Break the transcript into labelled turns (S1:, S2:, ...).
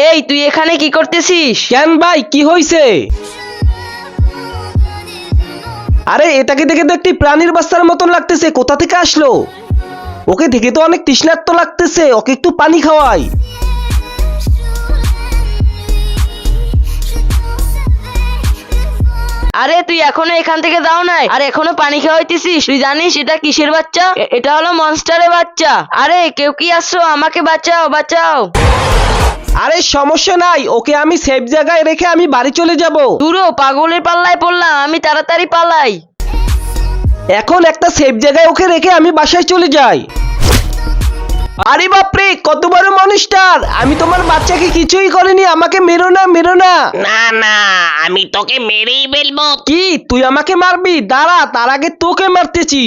S1: এই তুই এখানে কি করতেছিস?
S2: কেন ভাই, কি হয়েছে? আরে এটাকে দেখে তো একটি প্রাণীর বাচ্চার মতন লাগতেছে, কোথা থেকে আসলো? ওকে দেখে তো অনেক তৃষ্ণার্ত লাগতেছে, ওকে একটু পানি খাওয়াই।
S1: আরে তুই এখনো এখান থেকে যাও নাই আর এখনো পানি খাওয়াইতেছিস? তুই জানিস এটা কিসের বাচ্চা? এটা হলো মনস্টারের বাচ্চা। আরে কেউ কি আসছো? আমাকে বাঁচাও, বাঁচাও।
S2: আরে সমস্যা নাই, ওকে আমি সেফ জায়গায় রেখে আমি বাড়ি চলে যাব।
S1: দূরো পাগলের পাল্লায় পড়লাম, আমি তাড়াতাড়ি পালাই।
S2: এখন একটা সেফ জায়গায় ওকে রেখে আমি বাসায় চলে যাই। আরে বাপরে, কত বড় মনস্টার! আমি তোমার বাচ্চাকে কিছুই করিনি, আমাকে মেরো না, মেরো না।
S3: না না, আমি তোকে মেরেই ফেলবো।
S2: কি তুই আমাকে মারবি? দাঁড়া, তার আগে তোকে মারতেছি।